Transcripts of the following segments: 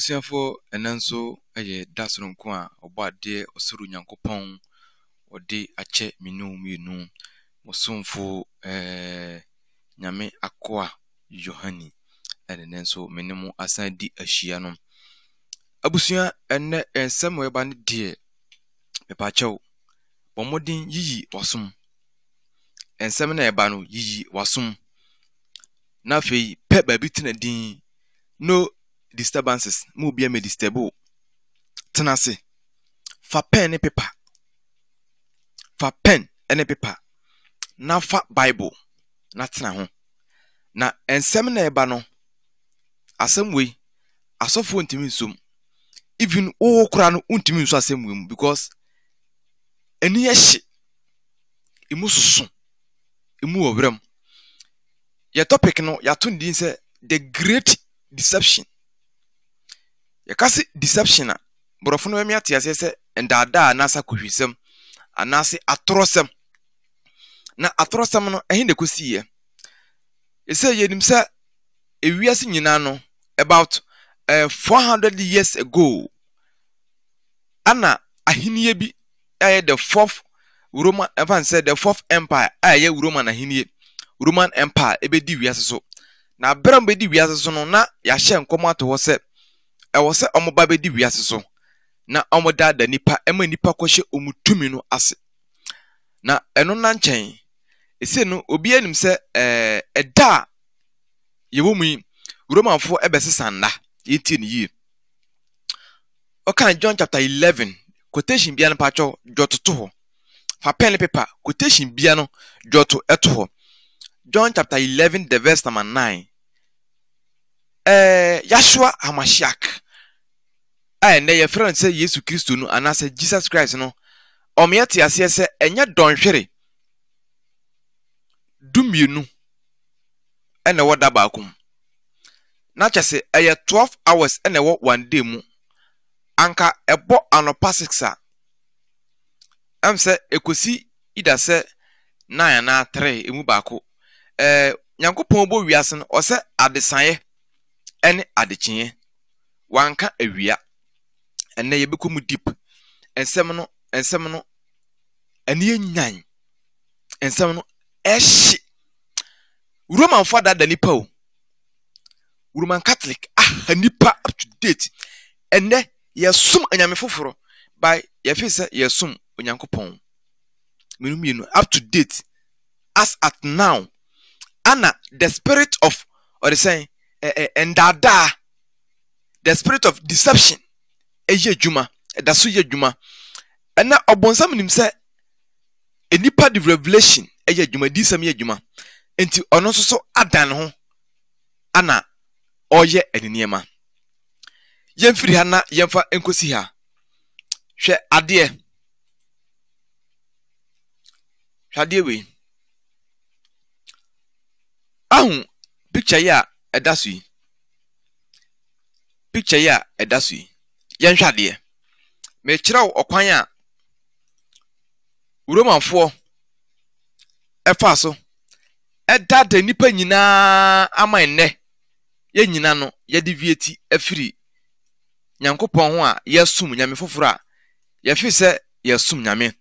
Abusuafo enanso eye dasronko a obade osuru nyankopon ode ache minu musumfo nyame akoa Yohani enenso menemu asan di ahia no. Abusua enne ensem weba ne de mepachew bomodin yiyi wasum ensem na eba no yiyi wasum na fei pe baby tina din no disturbances mu bia me disturbo tenase fa pen ne paper na fa bible na tena ho na ensem na eba no asem we asofo ntimi nsum even o kura no ntimi nso asem we mu because eni yehye imususu imu obrem ya topic no ya to ndin say the great deception. Yakasi deception a borofo no emiate ase se ndada anasa kohwisem anase atrosem na atrosem no ehin de kosiye ese yenim se ewiase nyina no about 400 years ago ana ahiniye bi the fourth Roman even said the fourth empire aye Roman ahiniye Roman empire ebedi wiase so na bram bedi wiase so no na ya hye nkomo ato ho se ewo se omoba bedi wiase so na omoda da nipa ema nipa kohye omutumi no ase na eno na nchen ese no obi anim se eda yewomu Romanfo ebesesanda yeti ni yi okan John chapter 11 quotation bia no pacho jototo ho fa pen paper quotation bia no joto eto ho John chapter 11 the verse number 9 Yeshua Hamashiach na ye friend say Yesu Kristo no anase Jesus Christ no omiete ase se enye donhwere dumienu ene woda baakum na chese 12 hours ene wo one day mu anka ebo anopa 6 a se ekosi ida se 9 na 3 emu baako nyankopon bo wiase no o se adesaye ene adekye wanka awia ene yebekomu deep ensem no ene nyan ensem no ehye Roman father da nipa o Roman Catholic nipa up to date ene yesum anyame foforo by yefise yesum onyankopon menumie up to date as at now ana the spirit of or the saying endada the spirit of deception eye djuma da so ye djuma ena obonsam nim se enipa the revelation eye djuma di sam ye djuma enti ono so adan ho ana oye eneniema yemfiri ha na yemfa enkosi ha hwe ade we ahun picture ya edasu yi yenhwe ade me kirew okwan a Romanfo efa so edada nipa nyina ama enne ye nyina no ye de vieti afiri nyankopon ho a yesum nyame foforo a ye fi se yesum nyame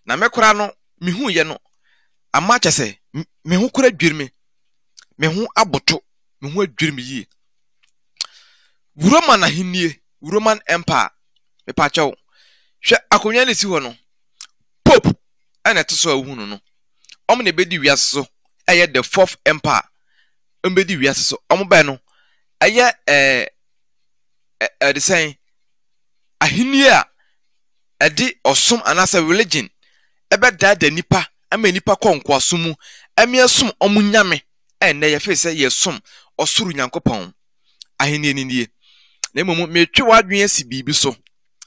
na mekora no mihu ye no ama chese mehu kora dwirme mehu aboto mehu adwirme yi Roman ahinie Roman empire mepacho hwe akonya ne si ho no pope ana teso ahunu no omne bedi wiase so eye the fourth empire ombedi wiase so omba no eye the saying ahinie a edi osom anasa religion ebe da nipa ama nipa konkwa sumu eme asum omunyame ene ye fe se yesum osuru nyankopon ahinie nie na momu metwe wadwen asi bibi so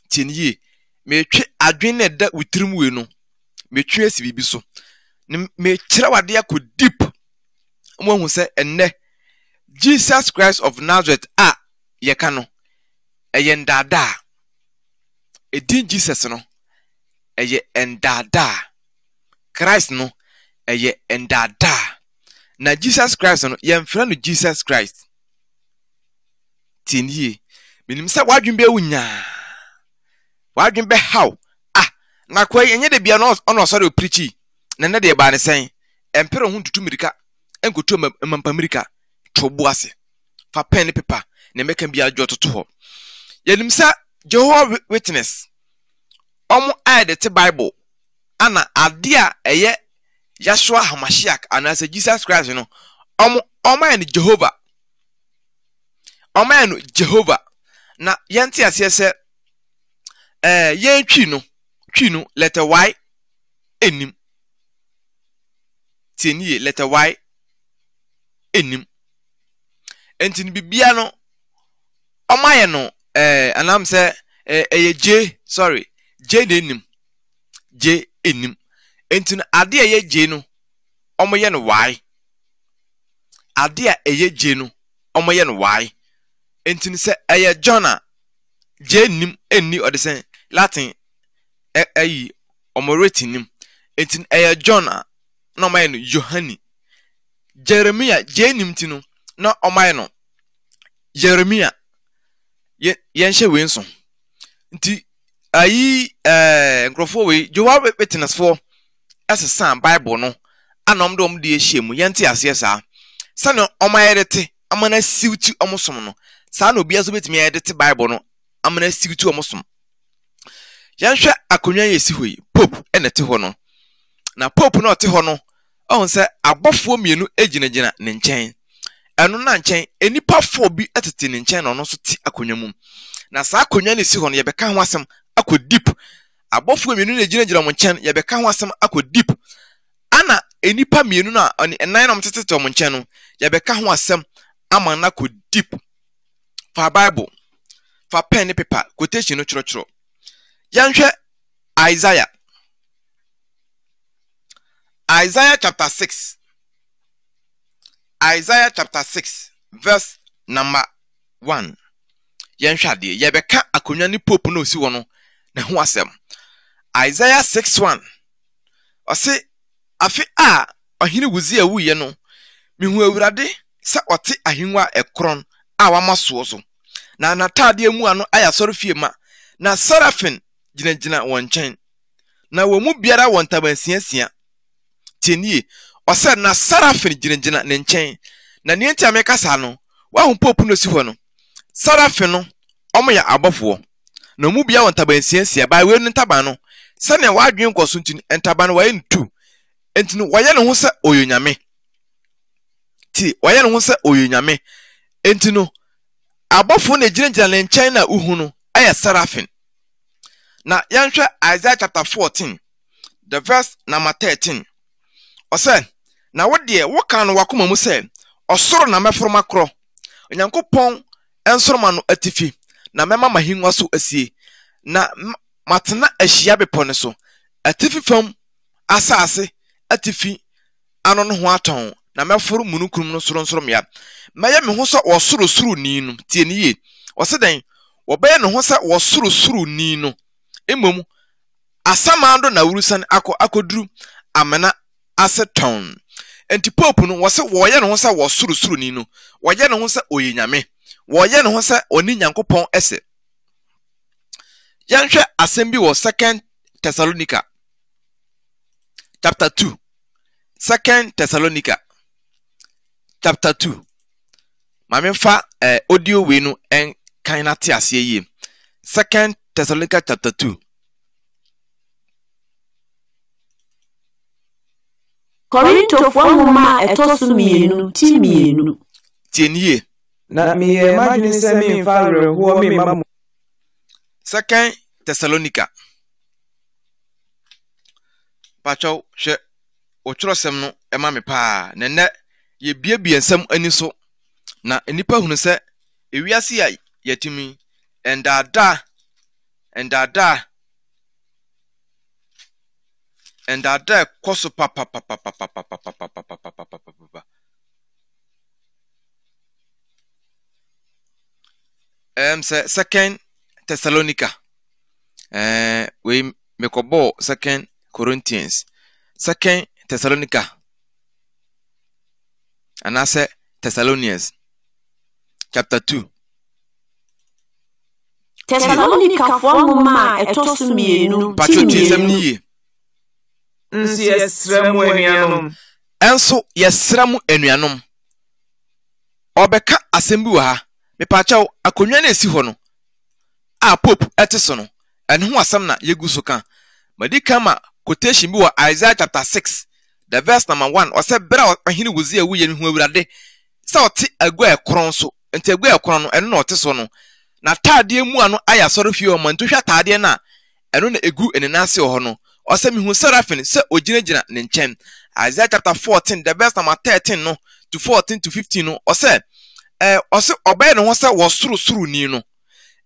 tienye metwe adwen na da witrim we no metwe asi bibi so me kire wade akọ deep mo hu se enne Jesus Christ of Nazareth ye ka no eye ndada edin Jesus no eye ndada Christ no eye ndada na Jesus Christ no ye mfra no Jesus Christ tienye Minim se wadwen be wunya. Wadwen be how. Ah, na kwa enye de bia no ono so de preachi. Na ne de ba ne sen. Empere ho tutu mirika. Enkotu mampamirika. Tobo ase. Fa pen ne paper. Ne meka bia adwo toto ho. Yenim se Jehovah Witness. Omo aide te Bible. Ana ade a eye Yeshua HaMashiach anase Jesus Christ no. Omo en Jehovah. Omo en Jehovah. Na yenti ase se yen twi no letter Y enim. Tienie letter Y enim. Enti ni bibia no omaye no anam se J na enim. J enim. Enti no ade eye J no omoye no Y. Ade a eye J no omoye no Y. Enti no se eye John J nim eni odesen Latin ayi omoreti nim. Enti no eye John na omaye no Yohani. Jeremiah J nim ti no na omaye no Jeremiah yenhye we nso. Nti ayi nkrofo we Jehovah Witness for asesa Bible no anom de omde ehyemu yente ase saa sane omayedete amana siwti omosom no saa na obi aso betimi yedete Bible no amana siwti omosom. Yanhwe akonwa yesi hoyi pope enete ho no na pope no te ho no ohun se abofo mienu eginagina ne nchen eno na nchen enipa fo bi etete ne nchen no so ti akonwa mum na saa akonwa ne si ho no ye beka ho asem akọ deep abofo mienu na eginagina mo nchen ye beka ho asem akọ deep ana enipa mienu na enan na mtetete mo nchen no ye beka ho asem ama na akọ deep fa Bible fa pen ne paper quotation no chiro yanhwe Isaiah chapter 6 verse number 1 yanhwe ade ye beka akonwa ni pope no si wo no na ho asem. Isaiah 6:1 ose afi a ohine Uzia wuye no mihu awurade se ote ahenwa ekron a wamaso so na natade emu ano aya soro fie ma na serafin ginagina won nchen na wo mu biara won tabansiasia tienie ose na serafin ginagina ne nchen na ne ntia mekasa no wa hu popu no si ho no serafin no omo ya abofo na mu bia won tabansiasia ba we nu taban no se ne wadwen koso ntin entaban wa entu entinu waye ne ho se oyonyame ti waye ne ho se oyonyame entinu abofo na ginagina ne nchen na uhu no aya serafin. Na yanhwe Isaiah chapter 14 the verse number 13 ose na wode wo kan no wakoma mu se osoro na mefroma kro onyankopon ensoroma no atifi na mema mahinwa so asie na matena ahia bepone so atifi fam asase atifi ano no ho aton na meforo munukrum no soronsorom ya maye me ho so osoro suru ni no tie ni ye ose den wobaye ne ho se osoro suru ni no emom asamando na wurusan akoduru amena aseton enti pope no wose woye ne ho se wosuru ni no woye ne ho se oyenyame woye ne ho se oni nyankopon ese. Yanhwe asem bi wo 2 Thessalonica chapter 2 2 Thessalonica chapter 2 mamemfa audio we no en kan na te ase yi 2 Thessalonica chapter 2 Korinto fwanguma etosu mienu ti mienu tienie na miye madwin se mi mfalre huo mi mamu 2 Thessalonica pacho hwe otworosem no ema me pa nene ye biebie nsem ani so na enipa hunu se ewiase ya yatimi endada koso papa say 2 Thessalonica we mekobo 2 Corinthians 2 Thessalonica and I say Thessalonians chapter 2 Thessalonica for Mama Etosmienu. Patriotism. Nsi esrem enuanom. Enso yesrem enuanom. Obeka asem bi wa ha. Mepachaw akonwa na esi ho no. A Pope etiso no. Ene ho asem na yegu so kan. Madika ma quotation bi wa Isaiah chapter 6, the verse number 1. Ose bra ohini wuzi ewu ye hu awurade. Se oti agua ekron so. Enti agua ekron no eno na otiso no. Na taade mu ano aya soro fie o manto hwa taade na eno na egu enenase ho no. Ose mi hu serafin se oginagina ne nchen. Isaiah chapter 14, the verse number 13 no to 14 to 15 no. Ose obey no se wo suru ni no.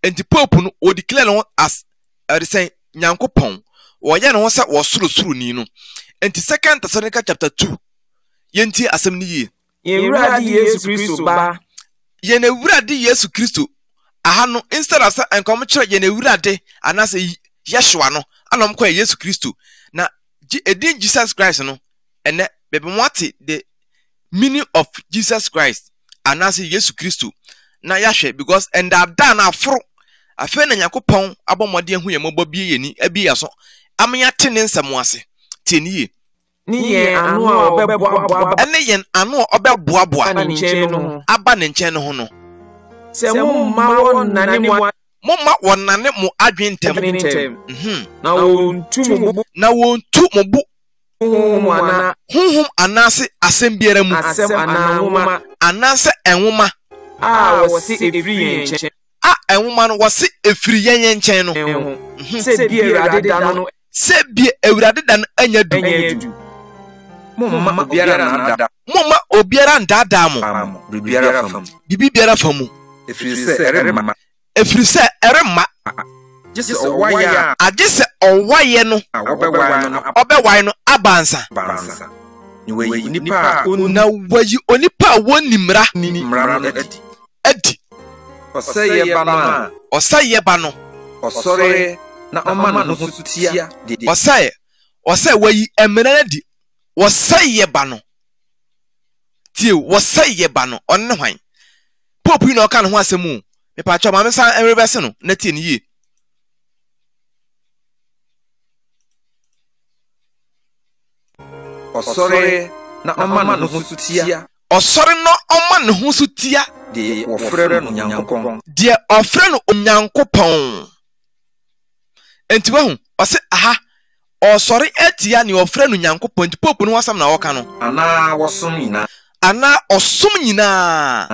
Enti Pope no o declare no as say Nyankopon. Wo ye no se wo suru ni no. Enti 2 Thessalonica chapter 2. Yenti asem ni ye. Yewurade Yesu Kristo ba. Ye na wurade Yesu Kristo. Aha no instead of say enkom kire ye na wurade anase Yeshua no anom kwa Yesu Kristo. Na edin Jesus Christ no ene bebe mwati the meaning of Jesus Christ anase Yesu Kristo na yahwe because and da na afro afa na Yakopon abomode hu ye mobobie yeni abi yaso amya tene nsam ase teniye ni ye anu a obeboa ene yen anu a obeboa aba ne nchen no ho no se mumma wonane mo adwentem na wontu mo bu honhom anase asem biara mu anase enwoma wosi efiri yenchen enwoma no wosi efiri yenchen no se bi ewurade da no anya du mumma obiara ndada mo bibi biara famu efiri se eremma Jese owaya agese owaye no obewaye no abansa nipa na wayi onipa wonimra edi oseye ba no osore na oma no sutia oseye wayi emra di oseye ba no tie oseye ba no onne hwan Pope no ka no ho asemu me pa cho ma me san enrebese no na tie ni ye osore na oma no sutia osore no oma ne ho sutia de ofre no Nyankopon de ofre no Onyankopon enti wahu ose aha osore etia ne ofre no Nyankopon enti Pope no wasam na woka no ana wosom nyina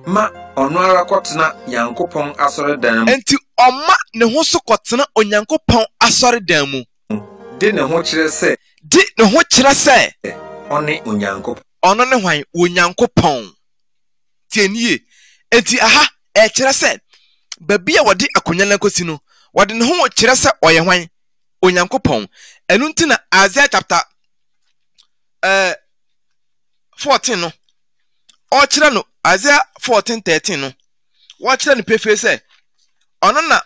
ma ono ara kotena Nyankopon asore dan enti oma ne ho so kotena Onyankopon asore dan mu de ne ho kire se one Onyankopon ono ne hwan Onyankopon tienie enti aha e kire se babia wode akonya lankosi no wode ne ho kire se oye hwan Onyankopon enu ntina Isaiah chapter 14 no o kire no Isaiah 14:13 no wo kire no pefe se ono na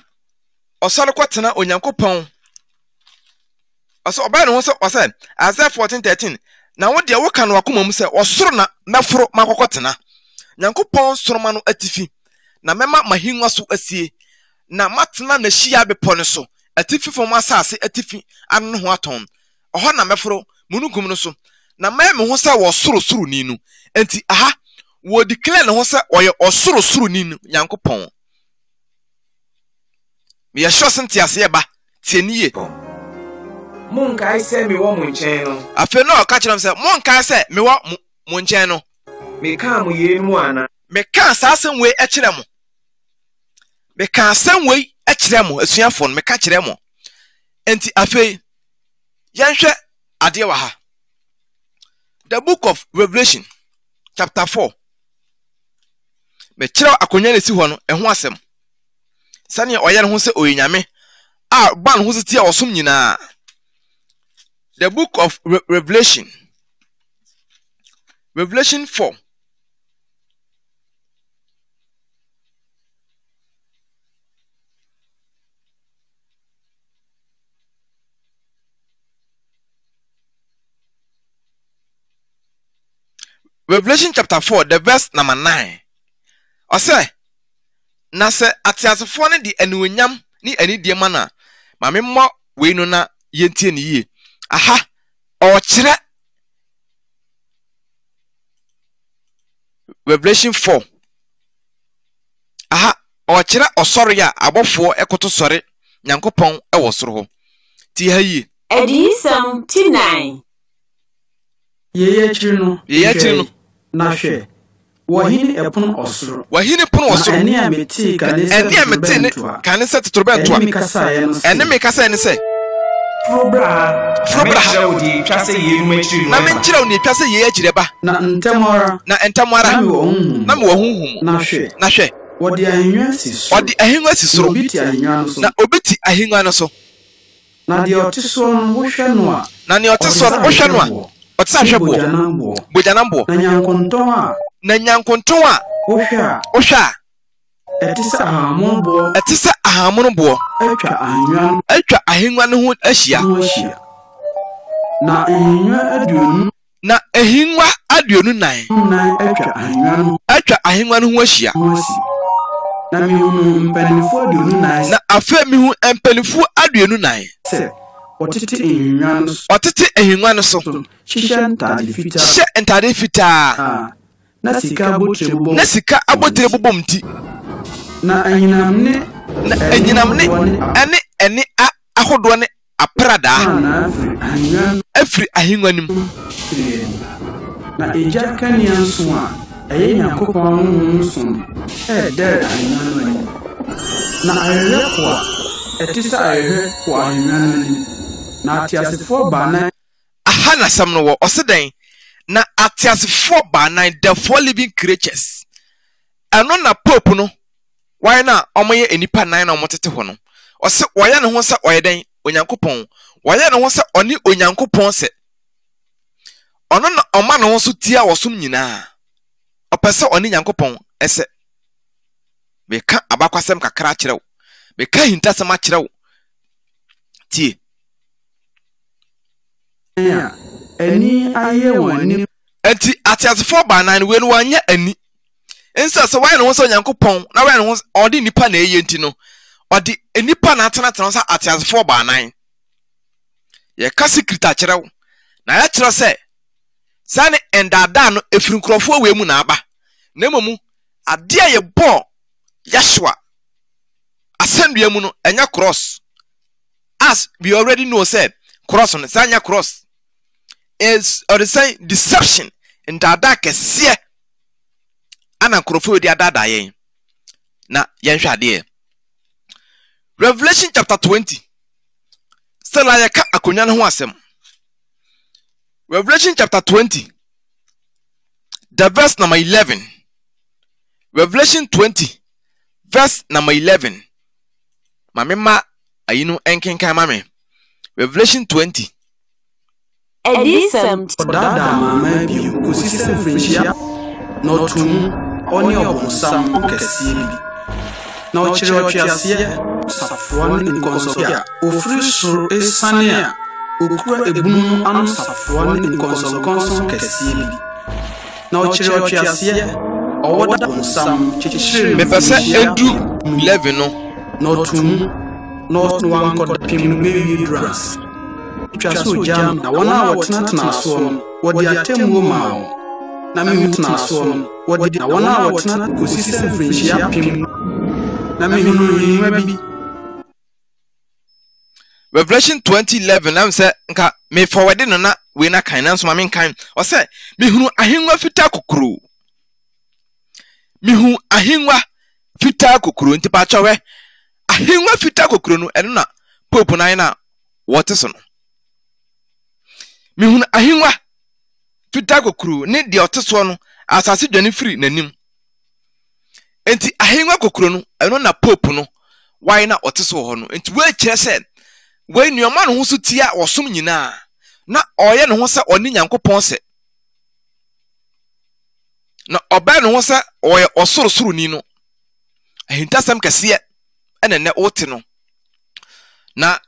osoro kwatena Onyankopon aso oba ne ho se ose Isaiah 14:13 na wo de wo kan wakoma mu se osoro na meforo makokotena Nyankopon soroma no atifi na mema mahinwa so asie na matena na hia bepo ne so atifi fom asase atifi anu ho aton oho na meforo munugum no so na me ho se wo soro ni nu enti aha wo declare ne ho se oye osoro ni nu Nyankopon me yesho sente ase ba tieniye munkai se me wo munchen no afi no ka kiram se munkai se me wo munchen no me ka mu ye mu ana me ka sasen we e kire mo me ka san we e kire mo asuafo no me ka kire mo enti afi yanhwe ade wa ha the book of Revelation chapter 4 me kire akonya na si ho no ho asem sane oye ne ho se oyinyame a ban ho se tie osom nyina the book of Revelation 4 Revelation chapter 4 the verse number 9 I say na se atiasefo ne de anuonyam ni anidie ma na ma me mmɔ we no na yentie ne yie aha o kire Revelation 4 aha o kire osoro ya abofo ekoto sore Nyankopɔn ɛwɔ soro hɔ ti ha yie Edisam T9 Yeye chino na hwe wahini epon osoro eni ameti kane se totorobento eni mikasa ene se Frobra odi twase ye nu achiri na me nkyira oni twase ye achire ba na ntamora na me wohunhum na hwe odi ahengua si soro na obiti ahengua no so na de otiso no wo hwe no a na ne otiso wo hwe no a otisa hwe bojanambo na nyankonton a wo hwe a etisa ahamono bo atwa ahengua no ho ahia na ahengua aduonu nan atwa ahengua no ho ahia na mihunu mpanifo aduonu nan na afa mihu mpanifo aduonu nan otete ahengua no so hye ntade fitaa na sika abotre bobom ti na anyinamne ene ahodo ne aprada afri ahengua nim na eja kania nso a eye Nyankopɔn nso der ahengua no na ayeko a etisa ayeko ahengua no na atiasefo bana aha na sam no wo oseden na atiasefo bana the four living creatures ano na pope no why na omoye enipa nan na omotete ho no ose woya ne ho se oyeden Onyankopɔn woya ne ho se oni Onyankopɔn se ono na oma ne ho so tia wosom nyina opese oni Nyankopɔn ese be ka abakwasem kakra kyerɛw be ka hintasem akyerɛw tie ani aye woni enti atiasefo banan we no wanya ani ensa so why no so Nyankopɔn na why no odi nipa na eye enti no odi enipa na atena so atiasefo banan ye ka secret akyerɛw na ya kyerɛ sɛ sane endada no efrinkrofo we mu na aba na momu ade aye bo Yeshua asendua mu no enya cross as we already know said cross on sanya cross is or the same deception in dada kese ana krofo di adada yen na yenhwa de Revelation chapter 20 still ayeka akonya no ho asem Revelation chapter 20 the verse number 11 Revelation 20 verse number 11 mamema ayinu enkenkan mame Revelation 20 Edisam dada mama bi kosisem frinchia no tum oni obonsam kese bi na ochire otwiase safuan nkonsopia ofri suru esane a okura ebunu anu safuan nkonsonkonson kese bi na ochire otwiase owoda bonsam chichire me pese edu 11 no tum no wankod pim be dras twaso jam na wona wotena so no wodi atemwo mawo na me hutena so no wodi na wona wotena kosisem frinchia pim na me hunu yiwa bi Revelation 20:11 am say nka me forward no na we na kan na so ma men kan o say me hunu ahengua fita kokoro me hu ahengua fita kokoro nti pa chawe ahengua fita kokoro no eno na pope na wote so no me hunu ahengua fita kokoro ne de ote so no asase dwane free nanim enti ahengua kokoro no eno na pope no why na ote so ho no enti we kire se we nuoma no ho so tia wosom nyina na oye no ho se oni Nyankopɔn se na oba no ho se oye osorosoro ni no ahintasem kese ene ne wote no na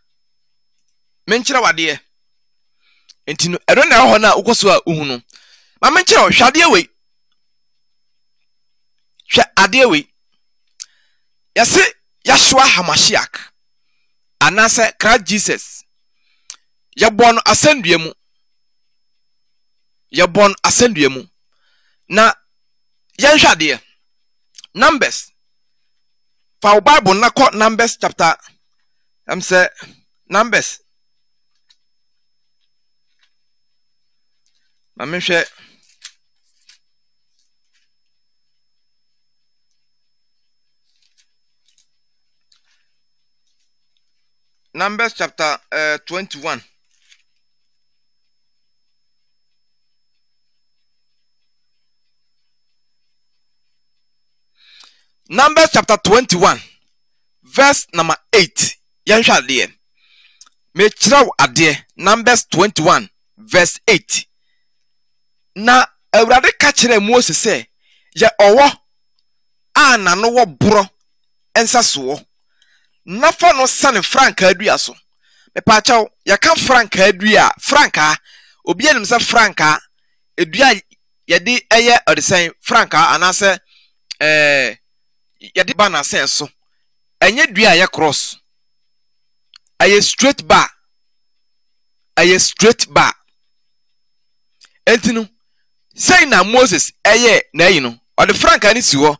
menkyira wade enti no ero na ho na ukoso a uhu no ma menkyira hwade we hwa ade we yɛse Yeshua Hamashiach anase Christ Jesus yɛbɔ no asɛndua mu na yɛnhwɛ adeɛ Numbers fa Bible na kɔ Numbers chapter Numbers mamehwɛ Numbers chapter 21. Numbers chapter 21 verse number 8. Yanhwa ade. Me kyerɛw ade. Numbers 21 verse 8. Na Awurade ka kyerɛ Moses sɛ, "Ye ɔwɔ a na no wɔ boro ensa so. Nafa no sane franka adua so." Me pa kyɛw, yɛka franka adua, franka obi anim sɛ franka adua yɛde ɛyɛ ɔdesan franka anase yɛde ba na sɛ so. Ɛnyɛ dua yɛ cross. Ɛyɛ straight bar. Entinu say na Moses ɛyɛ na yi no. Ɔde franka ne si hɔ.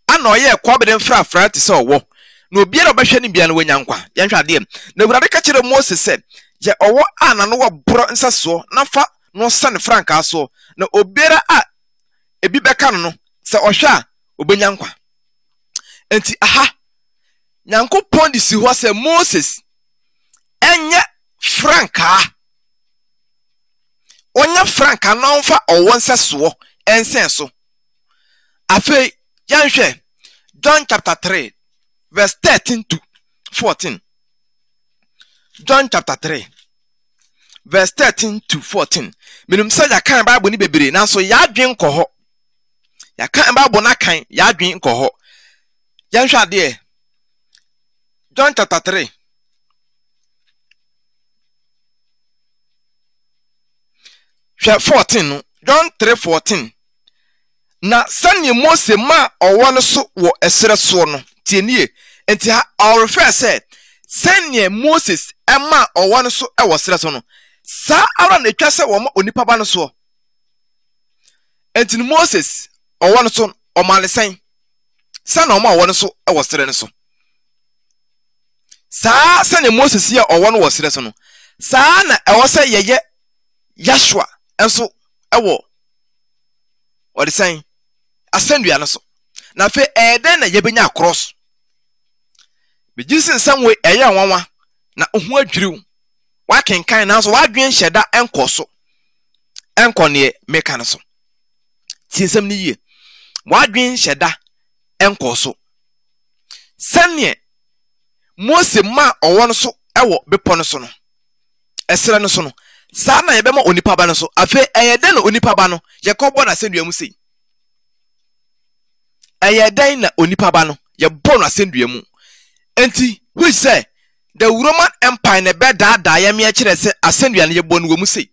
Ana ɔyɛ kwabeden frafra te sɛ ɔwɔ. Na obiara obɛhwɛ ne bia no wanya nkwa. Yɛnhwɛ ade. Na Awurade ka kyerɛ Moses sɛ, "Ye ɔwɔ a na no wɔ boro nsa so, na fa no sane franka so. Na obiara a ebi bɛka no sɛ ɔhwɛ a obenya nkwa." Enti Nyankopɔn de si hɔ sɛ Moses enye franka. Onya franka na ɔmfa ɔwɔ nsa so ensen so. Afei yɛnhwɛ John chapter 3 verse 13 to 14. John chapter 3 verse 13 to 14. Minum sɛ yɛkan Bible ni bebre nanso yɛadwen nkɔ hɔ. Yɛkan Bible na kan yɛadwen nkɔ hɔ. Yɛnhwɛ ade. John chapter 3 14 no. John 3:14. Na sani Mose ma ɔwɔ no so wɔ ɛsrɛ so no. Tienie. Enti I'll refer say sani Moses ɛma ɔwɔ no so ɛwɔ srɛ so no. Sa ara na etwa sɛ wɔn onipa ba no so. Enti Moses ɔwɔ no so ɔmalesen. Sa na ɔma ɔwɔ no so ɛwɔ srɛ no so. Sa sani Moses yɛ ɔwɔ no wɔ srɛ so no. Sa na ɛwɔ sɛ yɛyɛ Yeshua enso ɛwɔ ɔdesan asɛndua no so. Na fe ɛden na yɛbenya cross. Bejisin samwe ɛyɛ nwanwa na ohu adwiriw. Wakenkan na so wadwen hyɛda ɛnkɔ so. Ɛnkɔ ne meka no so. Tinsɛm ni yie. Wadwen hyɛda ɛnkɔ so. Sɛnne Mose ma ɔwɔ no so ɛwɔ bepɔ no so no. Ɛsrɛ no so no. Saa na yɛbɛma onipa ba no so. Afei ɛyɛden na onipa ba no yɛkɔbɔ na asɛndua mu sei. Ɛyɛden na onipa ba no yɛbɔ na asɛndua mu. Enti which say the Roman Empire ne beda da ya me kyerɛ sɛ asɛndua no yɛbɔ no wɔ mu sei.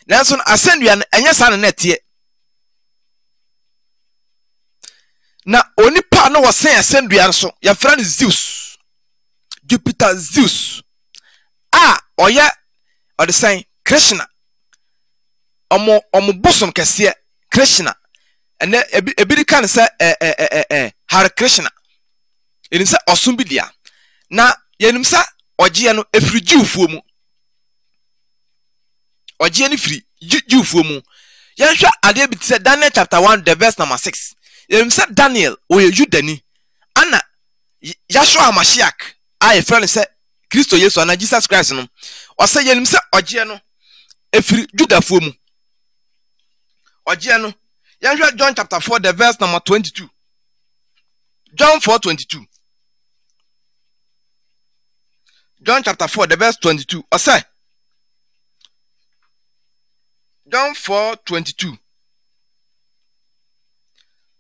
Nanso no asɛndua no ɛnyɛ saa na netie. Na onipa no wɔ sɛn asɛndua no so yɛfrɛ no Zeus. Jupiter Zeus. Ɔyɛ ɔdesan Krishna. Ɔmo bosom kɛseɛ Krishna. Ene ebiri kan sɛ Hare Krishna. Enim sɛ ɔsom bi dia. Na yenim sɛ ɔgye no efiri Jewfuo mu. Ɔgye no firi Jewfuo mu. Yɛhwɛ ade bi sɛ Daniel chapter 1 the verse number 6. Yenim sɛ Daniel ɔyɛ Judani. Ana Yeshua Hamashiach a yɛfrɛ no sɛ Kristo Yesu ana Jesus Christ no. Ɔsɛ yenim sɛ ɔgye no efiri Judafuo mu. Ɔgye no. Yɛhwɛ John chapter 4 the verse number 22. John 4:22. John chapter 4 the verse 22. Ɔsɛ John 4:22.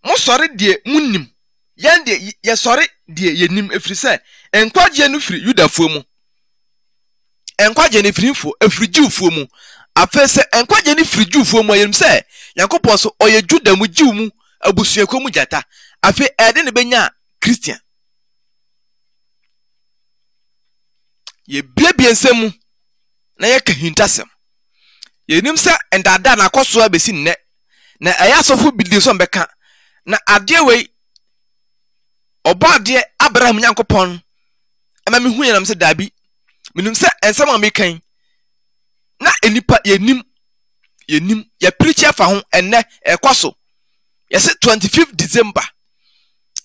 Mo sɔre die munnim. Yɛn de yɛsɔre die yɛnim efiri sɛ enkwagye no firi Judafuo mu. Enkwagye no firi mfo efiri Jewfuo mu. Afei sɛ enkwagye no firi Jewfuo mu yɛnim sɛ Yankopɔn so ɔyɛ Juda mu Jew mu abusuako mu jata. Afei ɛde ne benya Christian. ye bia nsemu na ye ka hintasem ye nim se endada na akoso abesi nne na eya sofo bidi so mbeka na ade we oba ade Abraham Nyankopon ama me hu yenam se dabi minum se ensem amekan na enipa yenim ye preach afa ho enne ekoso yes 25th December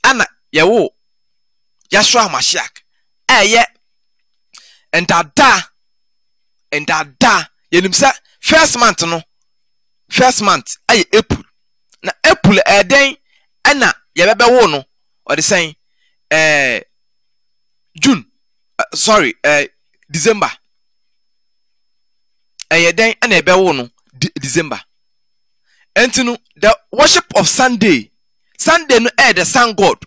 ana ye wo Yashua Mashiach ye endada yenim se first month ay April na April eden ana ye bebe wo no or the saying June December eden ana ebe wo no December entinu the worship of Sunday no the sun god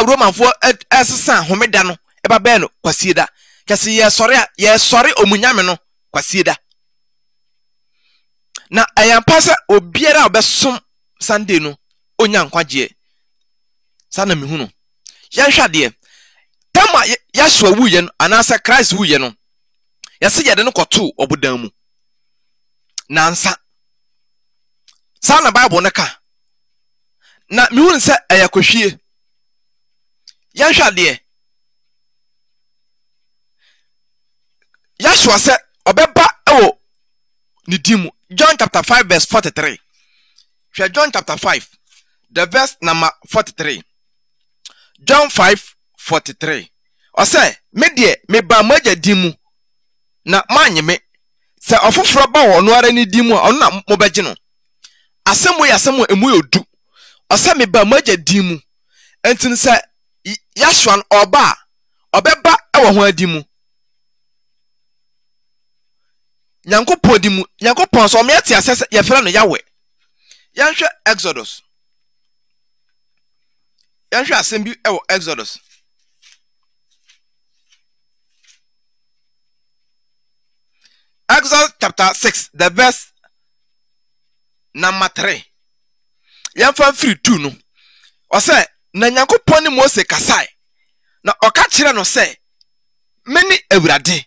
Roman for asesa homeda no eba be no kwasieda kase ye sori omunyame no kwasieda na ayampasa obiara obesom Sunday no onya nkwaje sana mehu no yanhwa de tama Yashua wuye no anasa Christ wuye no yase yede no koto obodan mu nansa sana Bible ne ka na mehu nse ayakohwie yanhwa de Yashua se obeba ewo ni dimu John chapter 5 verse 43 share John chapter 5 the verse number 43 John 5:43 o say me de me ba maja dimu na manyeme se ofoforo ba wo no ara ni dimu ono na mo beje no asemo ya asemo emu yodu o say me ba maja dimu entin se Yashua obeba ewo ho adimu Nyankopon dimu Nyankopon so me ati asese ye fere no yawe yanhwe Exodus yanhwe asem bi ewo Exodus chapter 6 the verse number 3 yanfa free 2 no o say na Nyankopon ni Mose kasai na oka kire no say meni Awurade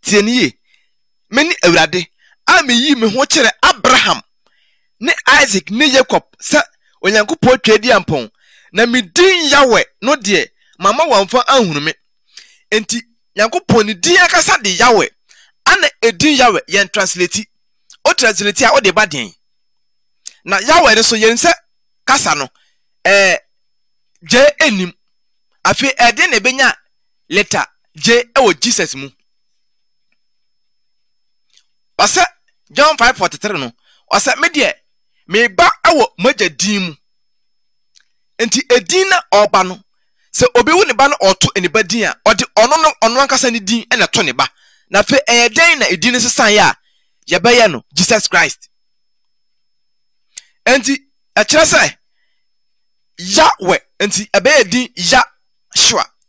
tieniye meni Awurade ameyi me ho kire Abraham ne Isaac ne Jacob sa Onyankopon twedi ampon na medin Yahweh no de mama wamfa ahunume enti Nyankopon ni din akasa de Yahweh ana edin Yahweh yen translate o translate a o de baden na Yahweh ne so yen se kasa no J enim afi ede na benya letter J ewo Jesus mu ose John 5:43 no ose me de me ba ewo maja din mu enti edin na oba no se obewu ne ba no oto eniba din a ode ono ankasa ne din na to ne ba na fe eden na edin sesan ya ye be ye no Jesus Christ enti a kire se Yahweh enti ebe edin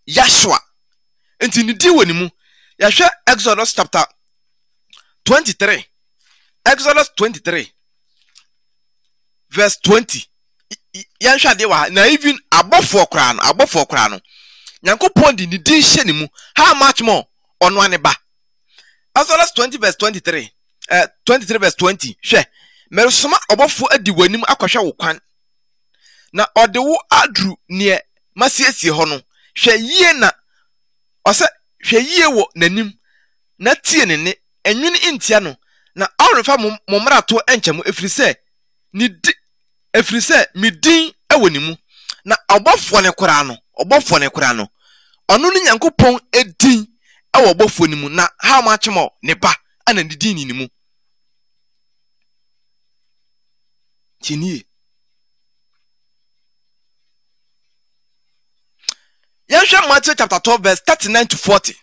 Yashua enti ni di woni mu ya hwe Exodus chapter 23 Exodus 23 verse 20 yanhwa de wa na even abofo kra no Nyankopon di ni din hye ni mu how much more ono ane ba Exodus 20 verse 23 23 verse 20 hwe mersoma obofo adi wanim akohwe wo kwan na ode wo adru ne masiesie ho no hwe yie na ose hwe yie wo nanim na tie ne enwini intia no na awrefa momrato enchemu efrise midin ewonimu na obofo ne kora no ono ni Nyankopon edin ewo obofo ni mu na how much more ne ba ana ne din ni mu tini Yahweh Matthew chapter 12 verse 39 to 40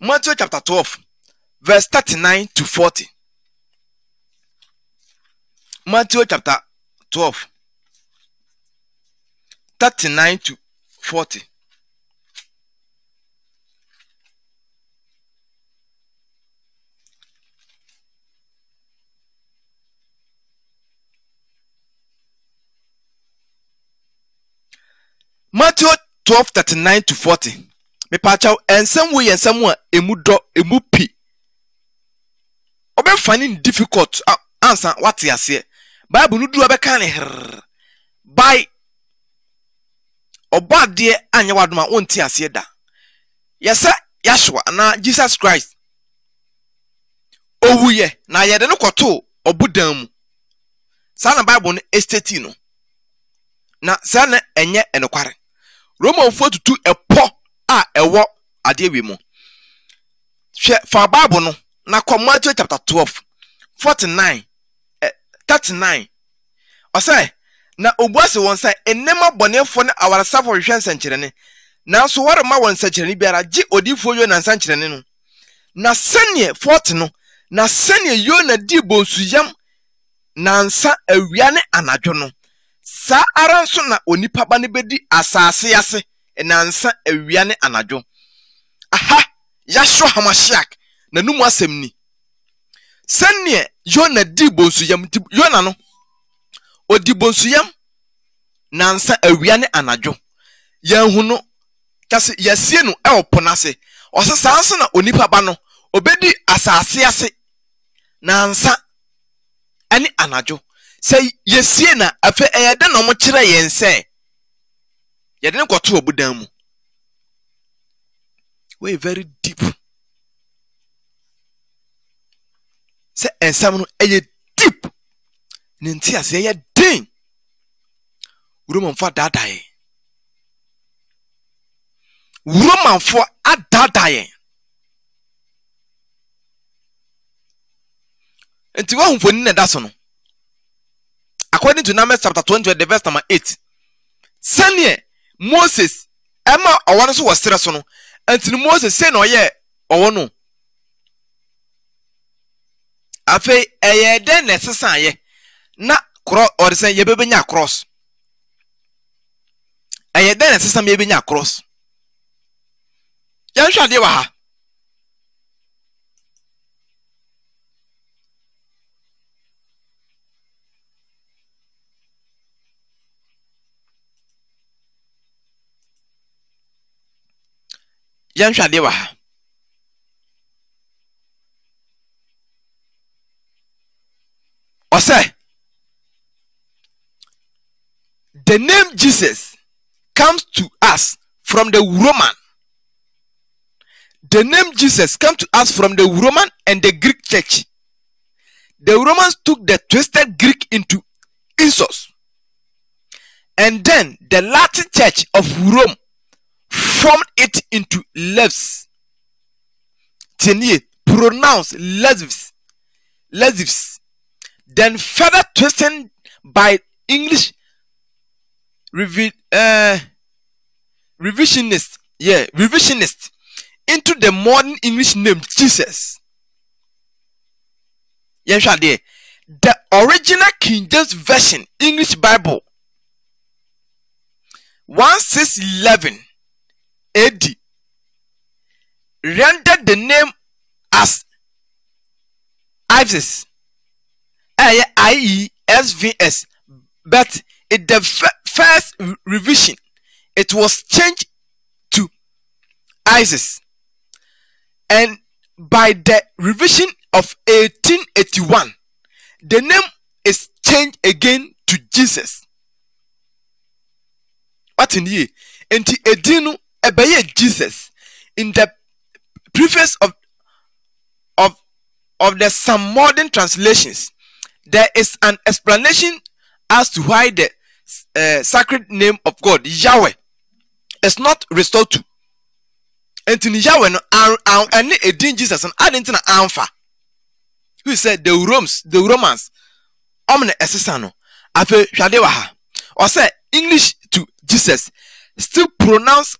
Matthew chapter 12 verse 39 to 40 Matthew chapter 12 39 to 40 Matthew 12 39 to 40 me pachaw ensem we ensem a emu do emu pi obe finding difficult answer what you say Bible no do abeka ne by obade anya wadoma wonti ase da yesa Yahshua na Jesus Christ owuye na yede no kwoto obudan mu sa na Bible no estate no na sa na enye enokware Roman 4:2 epo a ewo ade wi mu hwe fa Bible no na Matthew chapter 12 49 39 osai na obuase won sai enema bonefo ne awaresafo hwehwe nsankyerene na so wore ma won nsankyerene biara gi odifo yo na nsankyerene no na senie 40 no na senie yo na di bonsuyam na nsa awia ne anadwo no sa aranso na onipa ba ne bedi asase yase na nsa awia ne anadwo aha Yahshua Hamashiach na numu asem ni senie yo na di bonsuyam yo na no odi bonsuyam na nsa awia ne anadwo yanhu no kase yasie no e oponase osesanso na onipa ba no obedi asase ase na nsa ani anadwo say yesie na afa eyede no mo kire yense yede ne kwoto obudan mu we very deep say ensam no eye deep ninti ase eye den Roman for dadaye Roman for adadaye enti wa humfoni na daso no according to Numbers chapter 20 the verse number 8 sanye Moses ema owo so wasere so no enti Moses say no ye owo no afi eyede na sesaye na cross or say ye bebenya cross eyede na sesam ye benya cross yan hwade wa ha yan hwade wa ha ose the name Jesus comes to us from the Roman. The name Jesus comes to us from the Roman and the Greek church. The Romans took the twisted Greek into Isos. And then the Latin church of Rome formed it into leaves. Pronounced leaves. Then further twisted by English revisionist into the modern English name Jesus. The original King James Version English Bible 1611 AD rendered the name as Ives, IESVS, but in the first revision it was changed to Isis, and by the revision of 1881 the name is changed again to Jesus. What in here? Enti edinu ebeye Jesus in the preface of the some modern translations. There is an explanation as to why the sacred name of God Yahweh is not restored to. Enti Yahweh no and edin Jesus and adding na alpha. Who said the Romans omne esesano afi hwade wa ha. Or say English to Jesus still pronounced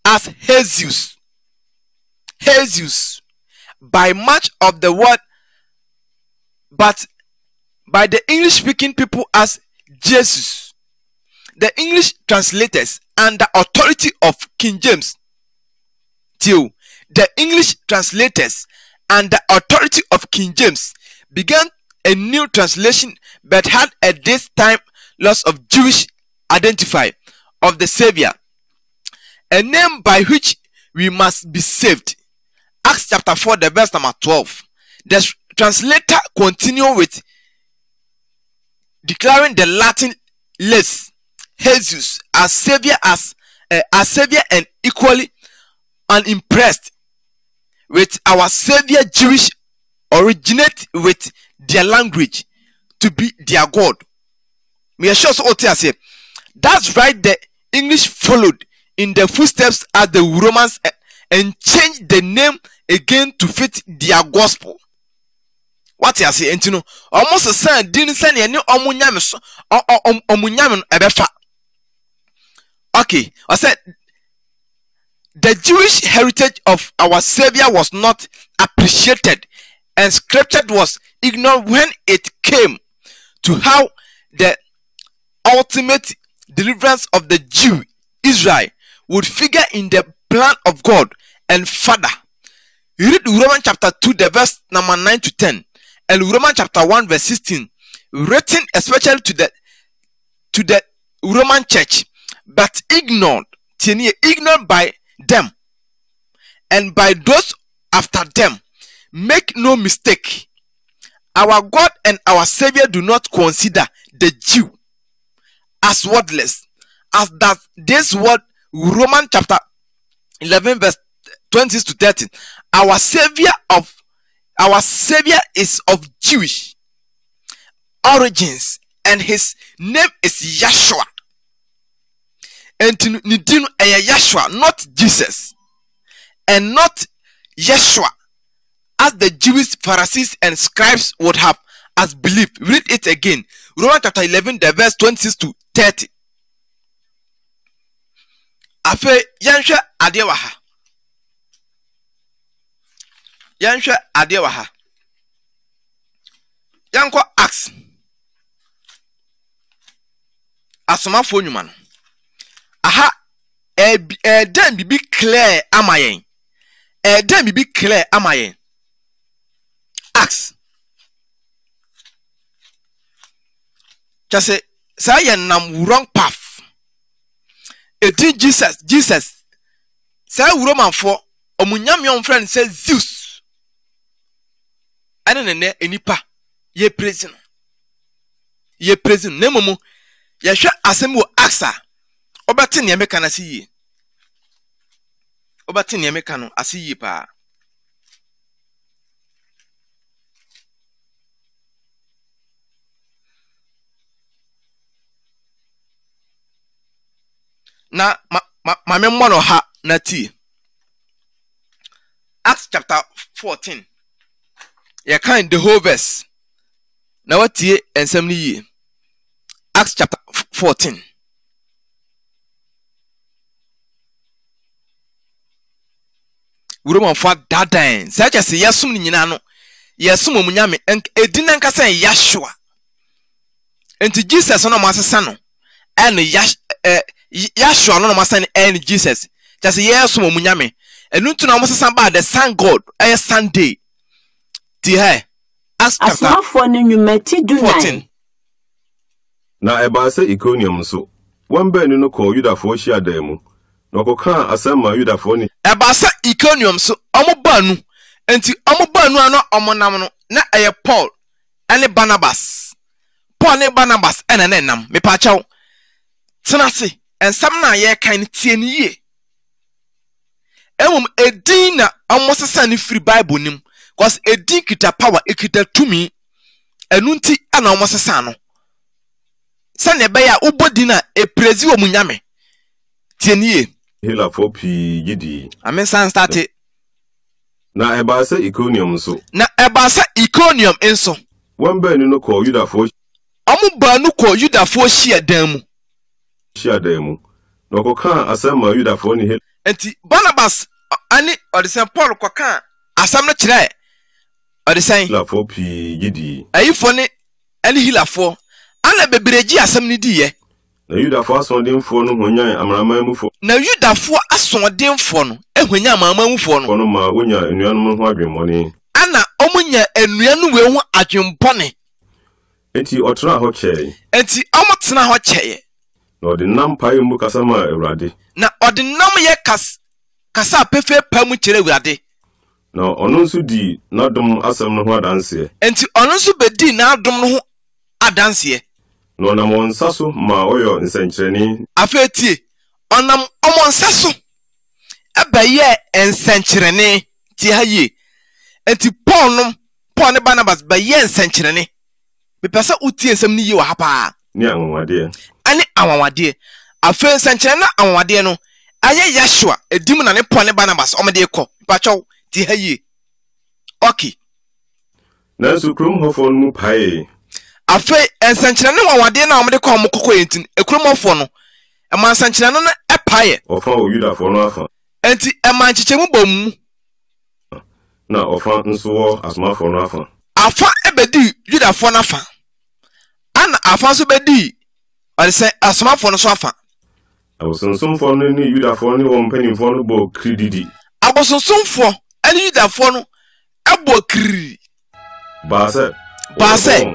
as Jesus by much of the word, but by the English speaking people as Jesus. The English translators and the authority of King James the English translators and the authority of King James began a new translation, but had at this time loss of Jewish identify of the Savior, a name by which we must be saved. Acts chapter 4, the verse number 12. The translator continue with declaring the Latin list Jesus as savior, and equally unimpressed with our savior Jewish originate with their language to be their God. That's right, the English followed in the footsteps of the Romans and changed the name again to fit their gospel. What you say? And you know, almost the same didn't send any omunyam ebefa. Okay, I said the Jewish heritage of our Savior was not appreciated, and scripture was ignored when it came to how the ultimate deliverance of the Jew, Israel, would figure in the plan of God and Father. You read Romans chapter 2, the verse number 9 to 10, and Romans chapter 1, verse 16, written especially to the Roman church, but ignored by them and by those after them. Make no mistake, our God and our Savior do not consider the Jew as worthless, as that this word Romans chapter 11 verse 26 to 30. Our Savior is of Jewish origins, and his name is Yeshua. And Nidinu Yeshua, not Jesus, and not Yeshua, as the Jewish Pharisees and scribes would have as believed. Read it again. Romans chapter 11, the verse 26 to 30. Afe yanhwe ade wa ha. Yanhwe ade wa ha. Yanko Acts. Asomafo nyuma no. Aha dan bibi clear amayen. Dan bibi clear amayen. Acts. Just say nam wrong path. Jesus say Roman for omunyam yon friend say Zeus. Ane ne enipa ye president. Ye president nemomo ye hwe asem wo Acts. Obati ne meka na siye. Obati ne meka no asiye pa. Na ma memmo ha na ti. Acts chapter 14. You can the whole verse. Na what tie ensem ni yi. Acts chapter 14. Roman for dadan. Such as yasum ni nyina no. Yasum omunyame edin nka say Yeshua. Enti Jesus no masesa no. And Yeshua no masesa and Jesus. Just yasum omunyame. Enu tu na masesa ba the sun God. Sunday. Ti he. Acts chapter 14. Na ebase Iconium so. One ben no call Yuda for shia demu. No ko kan asema Yuda for ni. Ebase Iconium so omo banu. Enti omo banu ano omo nam no na eye Paul ene Barnabas. Paul ne Barnabas ene nam. Me pa chaw. Tenase ensam na ye kan tie ni ye. Emum edin na omo sesa ni free Bible nim. Cause edin kita power ekita tumi. Enu nti ana omo sesa no. Sane beya ubodi na eprezi wo munyame. Tie ni ye. Hela for pi gidi. Amen san start. Na ebase Iconium so. Na ebase Iconium enso. One ben no call Yuda for. Amu ba no call Yuda for shia dan mu. Shia dan mu. No ko kan asema Yuda for ni he. Enti Barnabas ani odisen Paul ko kan asam no kire. Odisen la for pi gidi. Ayifo ne ani hila for. Ana bebereji asam ni di ye. Na Yudafo asondemfo no hwanyan amramamufo. Na Yudafo asondemfo no ehwanyan amramamufo no. Kono ma wonya enuanum ho adwemmone. Ana omunya enuanu we ho adwempone. Enti otra ho chee. Enti omotena ho chee. Na odi nam pae mu kasama Ewrade. Na odi nam ye kas kasa pefe pamu kyerɛ Awurade na ɔno nso di n'adom asɛm no ho adanse enti ɔno nso bedi n'adom no ho adanse na ɔnam wɔn nsa so ma ɔyɔ nsɛnkyerɛnne afetie ɔnam ɔmo nsa so ɛbɛyɛ nsɛnkyerɛnne ti ha yie enti Paul ne Barnabas bɛyɛ nsɛnkyerɛnne mepɛ sɛ utie nsɛm no yie wɔ ha paa ne anwonwadeɛ ane anwonwadeɛ afe nsɛnkyerɛnne na anwonwadeɛ no ayɛ Yeshua edim na ne Paul ne Barnabas ɔmde kɔ patwɔw ti ha yie okay nanso kurom hɔfo no mu pae afe nsɛnkyerɛnne anwonwadeɛ na ɔmde kɔ ɔmo kokɔ yentin ekurom hɔfo no ɛma nsɛnkyerɛnne no ɛpae ɔfa o Yudafo no afa enti ɛma nkyekyɛmu bɔ mu na ɔfa nso wɔ asomafo no afa ebedi Yudafo no afa ana afa nso bedi ɔde asomafo no so afa abosonsomfo no ne Yudafo ne wɔn mpanimfo no bɔ krididi abosonsomfo ane Yudafo no ɛbɔ kiri baasɛ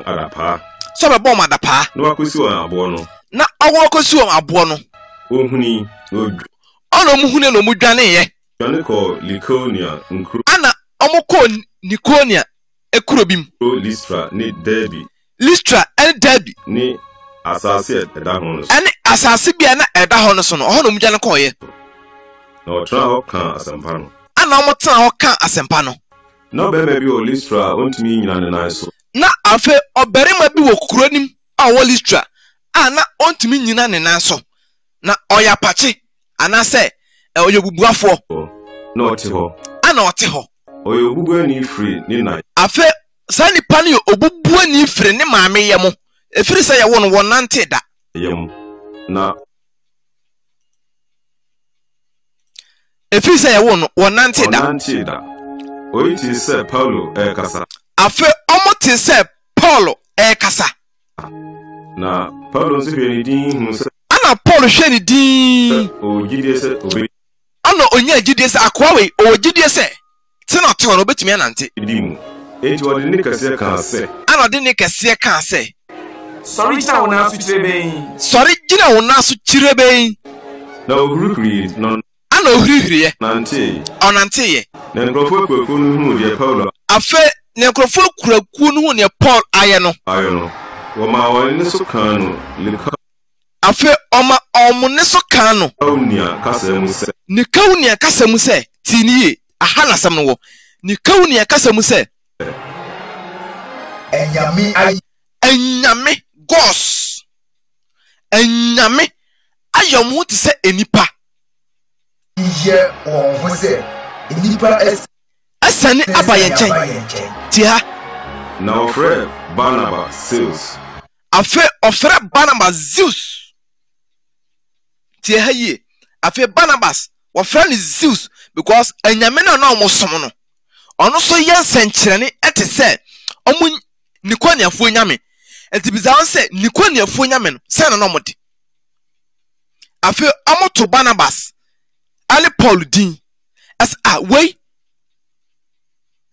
adapa so bɛbɔ ɔmo adapa na wakosi wɔn aboɔ no na ɔwɔ kosi wɔn aboɔ no ohuni na ɔno mu hune no mu dwane yɛ dwane kɔ Likonia nkuro ana ɔmo kɔ Nikonia ekuro bim Listra ne Derbe ane Derbe ne asase ɛda ho no ane asase bia na ɛda hɔ no so no ɔhɔ no mu dwane kɔɔyɛ na ɔtena hɔ ka asɛmpa no ana ɔmo tena hɔ ka asɛmpa no na ɔbɛrima bi wɔ Listra ontumi nyina ne nan so na afe ɔbarima bi wɔ kuro nim a ɔwɔ Listra a na ontumi nyina ne nan so na ɔyɛ apakye anasɛ ɔyɛ bubuafoɔ na ɔte hɔ ana ɔte hɔ ɔyɛ obubuani firi ne nan afe saa nipa no yɛ obubuani firi ne maame yɛ mo efiri sɛ yɛwo no wɔnante da yɛm na efiri sɛ yɛwo no wɔnante da oyi ti sɛ Paulo ɛkasa afe ɔmo te sɛ Paulo ɛkasa na Paulo nso hwɛ ne din hu sɛ ana Paulo hwɛ ne din ogidie sɛ obi ana onya gidie sɛ akoa wei ogidie sɛ tena ɔte hɔ no obetumi anante di mu enti ɔde ne kɛseɛ kaa sɛ ana ɔde ne kɛseɛ kaa sɛ sɔre gyina wo nan so kyerɛ bɛn sɔre gyina wo nan so kyerɛ bɛn na ohurihuri no ana ohurihuriɛ ɔnanteeɛ na nkurɔfoɔ akuakuo no huu deɛ Paulo afe ne nkurɔfoɔ kurakuo no hu ne Paul ayɛ no wɔma wɔn ne so kaa no lika afe ɔma ɔmo ne so kaa no Kaunia kasa mu sɛ ne Kaunia kasa mu sɛ tinie aha na asɛm no wɔ ne Kaunia kasa mu sɛ Enyame gos enyame ayɛ mo te sɛ enipa yɛ wɔn ho sɛ enipa asane aba yɛn nkyɛn ti ha na ɔfrɛ Barnabas Zeus afe ɔfrɛ Barnabas Zeus ti ha yie afe Barnabas wɔfrɛ ne Zeus because enyame na ɔmo som no ɔno so yɛ nsɛnkyerɛnne ɛte sɛ ɔmo Nikoniafo nyame enti bizawo sɛ Nikoniafo nyame no sɛ na ɔmo de afe ɔmo to Barnabas ale Paul din as wei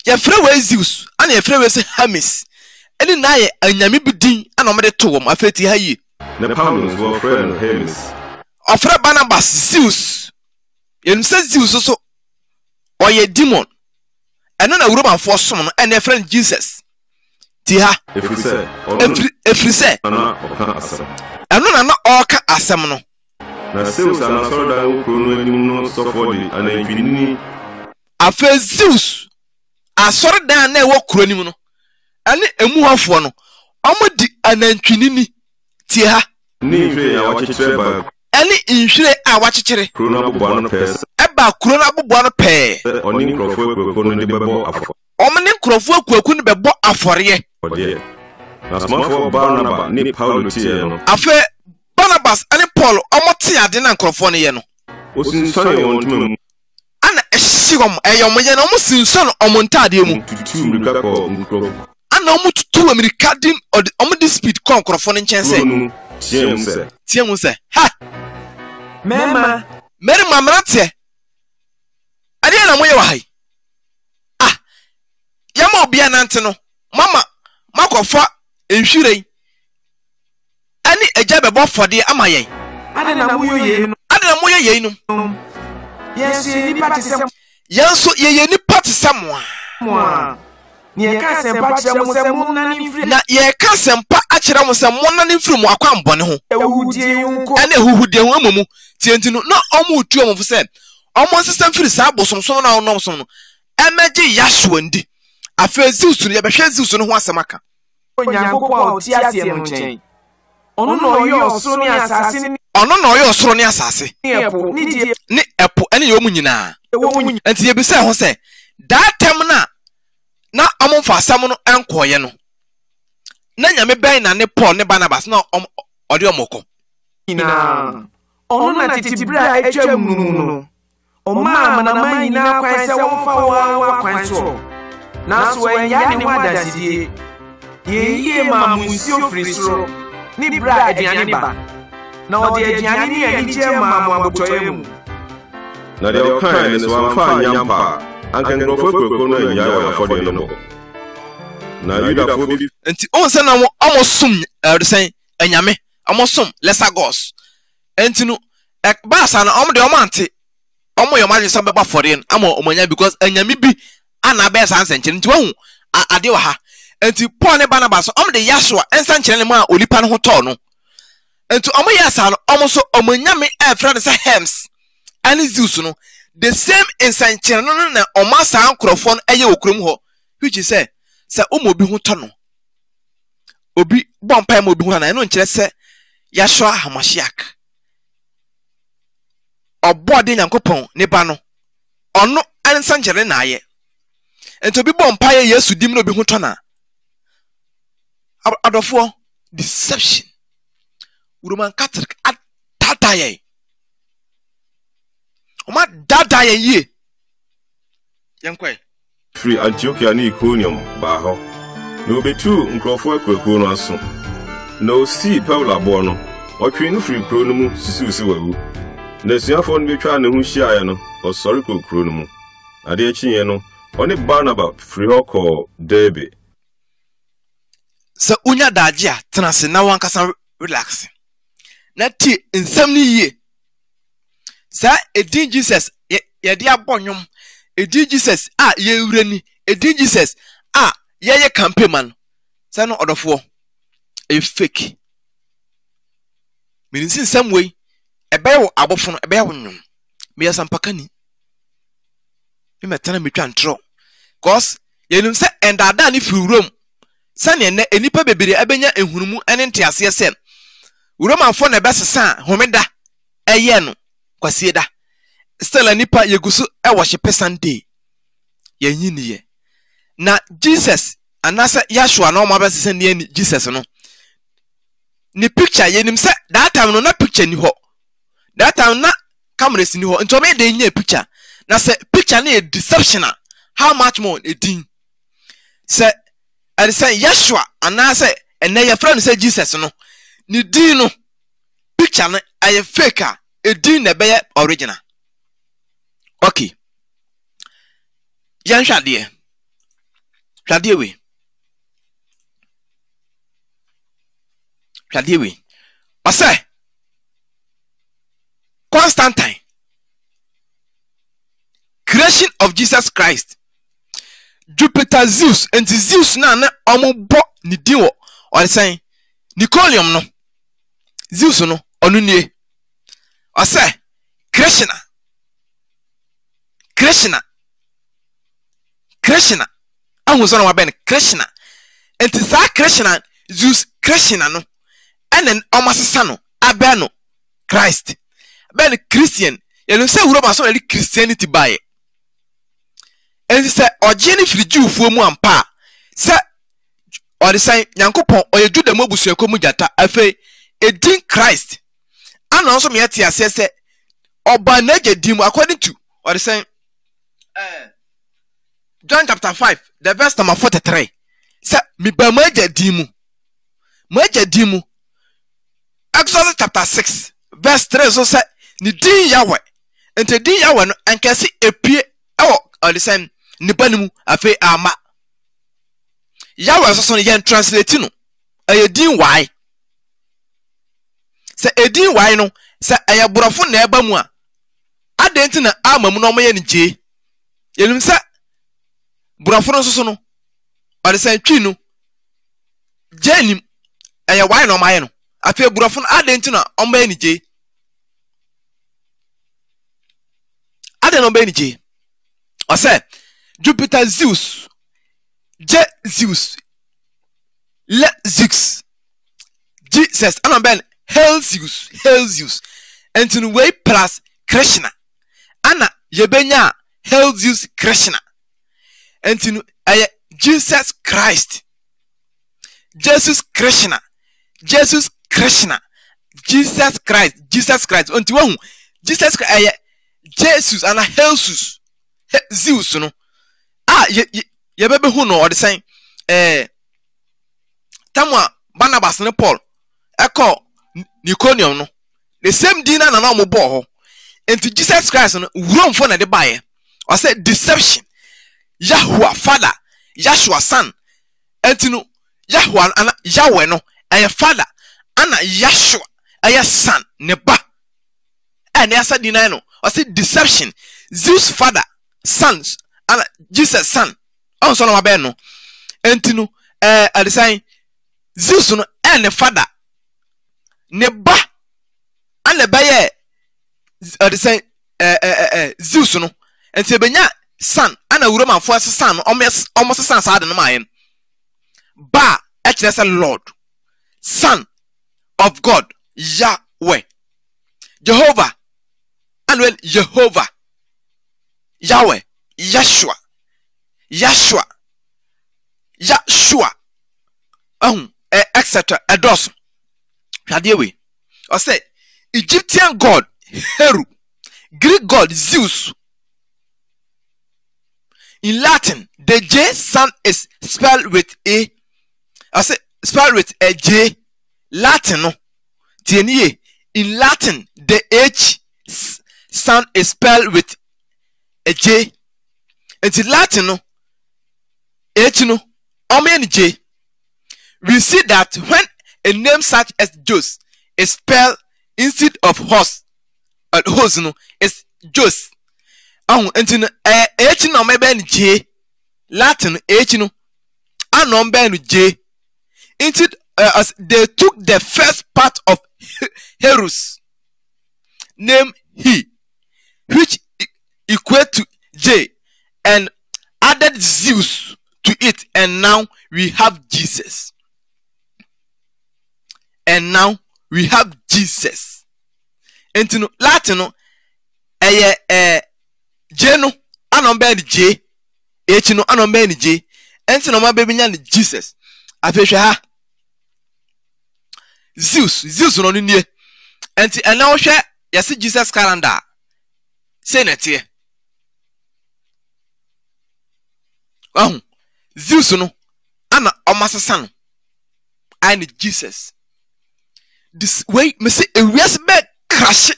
yɛfrɛ wei Zeus ana yɛfrɛ wei sɛ Hermes ɛne na yɛ anyame bi din ana ɔmo de to wɔm afe ti ha yie na Paulo nso wɔfrɛ no Hermes ɔfrɛ Barnabas Zeus yɛnim sɛ Zeus so ɔyɛ demon ɛno na Romanfoɔ som no ɛna yɛfrɛ no Jesus ti ha efiri sɛ ɛno na ɔka asɛm no na Zeus anasɔrɔdan kuro no anim no sɔfoɔ de anantwinini afe Zeus asɔrɔdan na ɛwɔ kuro nim no ɛne emu hɔfoɔ no ɔmo di anantwinini ti ha ne nhwere a wakyekyere ba ɛne nhwere a wakyekyere kuro no aboboa no pɛɛ ɛba kuro no aboboa no pɛɛ ɔne nkurɔfoɔ akuakuo no de bɛbɔ afɔ ɔmo ne nkurɔfoɔ akuakuo no bɛbɔ afɔreɛ na somafoɔ Barnaba ne Paulo tiɛ no afe Barnabas ane Paul ɔmo te ade na nkurɔfoɔ no yɛ no osunsuane wɔn ntoma mu ana ɛhye wɔn ɛyɛ ɔmo yɛ no ɔmo sunsuane ɔmo ntaadeɛ mu tutu mmirika kɔ nkurɔfoɔ ana ɔmo tutu Amerika di ɔmo di speed kɔ nkurɔfoɔ no nkyɛn sɛ tie mu sɛ ha mɛma mmeranteɛ adeɛ na moyɛ wɔ ha yi yɛma obia nante no mama makɔfa nhwiren ɛne agya bɛbɔ fɔdeɛ ama yɛn ade na moyɛ yei no Yes, you party some. Yanso ye ni party samwa. Ye ka sempa kire mo se mo na ni firi. Na ye ka sempa a kire mo se mo na ni firi mo akwa mbone ho. Ehudie yunko. Ene ehudie ho amumu. Tienti no na omo otu omo fo se. Omo system firi sa bosomsom na onom som no. Emeje Yashua ndi. Afa Zeus no ye behwe Zeus no ho asemaka. Onyankopon o ti ase no nchen. Ono no yo osoro ni asase ni. Ono no yo osoro ni asase. Ni epo ene ye omu nyina. Enti ye bi se ho se that time na amomfa asam no enkoye no. Na nyame ben na ne Paul ne Barnabas na ode omoko. Ina. Ono na titibra etwa mu no. Oma na manyina kwan se wo fa wa kwan so. Na so enya ne wadasidie. Ye ma musio frisro. Ni bra aduane ba. Na odi aduane ni ani je ma mo abotoye mu. Na de o kan ne so amfa nyampa. Ankan grofo kwekwo na nya wa afode no. Na yuda fo bi enti on se na mo amosum resen anyame amosum lesser gods. Enti no ba sa na omde omante omo yo maje samba ba foreign amo omanya because anyame bi ana be san senche nti wahu ade wa ha. Enti Paul ne Barnabas omde Yashua ensan kire ne ma olipa ne ho to no. Enti omo yasa no omo so omanyame e friend say Hems ani Zeus no the same ensan kire no na oma san krofo no eye okrom ho which is say omo bi ho to no obi bompa mo bi ho na no nkire se Yashua Hamashiach obode Nyankopon ne ba no ono ensan kire na aye. Enti obi bompa ye Yesu dim no bi ho to na adofo deception Roman Catholic atataye oma dadaye ye yankwe free Antiochia ni Iconium ba ho no betu nkrofo akwekwo no aso no si Paul abo no otwe no free kro no mu sisusi wawu na suafo no betwa ne ho hia ya no osori kro no mu ade achiye no oni Barnabas free hoko Derbe sa unya daje a tenase na wankasa relax na ti nsam ni yie sa edin Jesus ye dia bonyom edin Jesus ye wurani edin Jesus ye campaign man sa no odofo e fake mean sin some way ebe wo abofo no ebe wo nyom me yasampaka ni me metana metwa ntro cause yenum se endada ni fi Rome sane ne enipa bebere abenya ehunumu ene ntiase sen Romanfo na besesa homeda eye no kwasie da still enipa yegusu e worship Sunday yanyiniye na Jesus anasa Yashua na o besesa ne Jesus no ni picture yenim se that time no na picture ni ho that time na cameras ni ho nto me de nya picture na se picture na deception how much more edin se and say Yeshua and I say and then your friend say Jesus no ni din no picture no ay faker e din na be original okay yan hwade we asa Constantine creation of Jesus Christ Jupiter Zeus and Zeus na omubo ni diwo or say Nicolium no Zeus no onu nie o say Krishna ahu so no waben Krishna enti sa Krishna Zeus Krishna no enen omasesa no abeno Christ ben Christian yelu say Roma so na Christianity bae enti se ogene firi Jewfo mu ampa se odi san Nyankopon oye Juda mu abusuako mu jata afi edin Christ ana also me yete ase se oba na jadim according to odi san John chapter 5 the verse number 43 se mi ba ma jadimu Exodus chapter 6 verse 3 so se ni din Yahweh enti din Yahweh no enkesi epie odi san nipanimu afi ama Yahweh so yen translate no ayedin why se edin why no se ayaborofo na eba mu a adenti na amamu no moye nje yenim se burafo no so no ode san twi no jenim eye why no maye no afi burafo no adenti na omoye nje ade no be nje o se Jupiter Zeus Zeus le Zeus Jesus ana ben Hail Zeus entinu way plus Krishna ana yebenya Hail Zeus Krishna entinu aye Jesus Christ Jesus Krishna Jesus Christ onti wahu Jesus Christ aye Jesus ana Hail Zeus no yebebe hu no ode san tamwa Barnabas ne Paul eko Niconium no the same dinner na mo bo ho enti Jesus Christ no wuromfo na de bae o say deception Yahweh father Yahshua son enti no Yahweh ana Yahweh no aye father ana Yahshua aye son ne ba and asa dinner no o say deception Zeus father sons ana Jesus son on so no mabe no enti no adesan Zeus no and father ne ba ana baye adesan Zeus no enti ebenya son ana Romanfo asesan no omo sesan sa de no mayen ba ekirese Lord son of God Yahweh Jehovah and Jehovah Yahweh Yahshua etc. Ados Hadiwe or say Egyptian god Heru, Greek god Zeus. In Latin, the J son is spelled with a. I say spelled with a J. Latin no. Tienie. In Latin, the H son is spelled with a J. And in Latin no. H no. Omen J. We see that when a name such as Jos is spelled instead of horse, no, is Jos. And H no meben J. Latin H no. Anon ben J. Instead, as they took the first part of Herus, name he, which equate to J, and added Zeus to it, and now we have Jesus. And now we have Jesus. Enti no Latin no J no anon be J, H no anon be J. Enti no ma be nya ni Jesus. Afehwe ha Zeus no nie. Enti ena wo hwe yesi Jesus calendar. Say na tie. Zeus no ana omasesa no I need Jesus. This way me say a yes be crash.